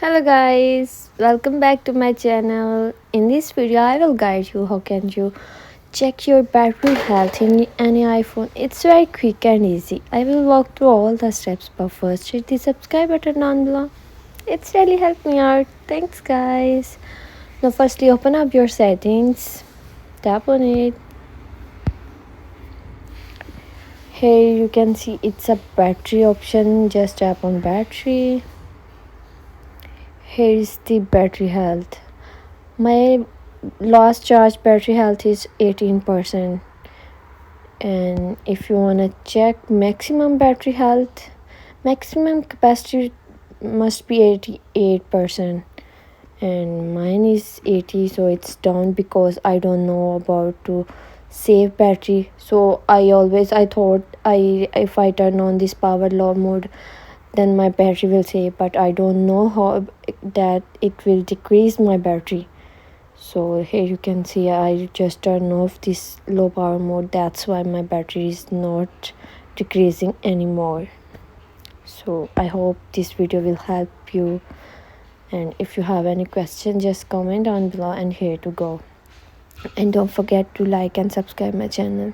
Hello guys, welcome back to my channel. In this video I will guide you how can you check your battery health in any iPhone. It's very quick and easy. I will walk through all the steps, but first hit the subscribe button down below. It's really helped me out. Thanks guys. Now firstly open up your settings, tap on it. Here you can see it's a battery option. Just tap on battery. Here is the battery health. My last charge battery health is 18%, and if you want to check maximum battery health, maximum capacity must be 88%, and mine is 80, so it's down because I don't know about to save battery. So I thought I if I turn on this power law mode, then my battery will save, but I don't know how that it will decrease my battery. So here you can see I just turn off this low power mode. That's why my battery is not decreasing anymore. So I hope this video will help you, and if you have any question just comment down below, and here to go. And don't forget to like and subscribe my channel.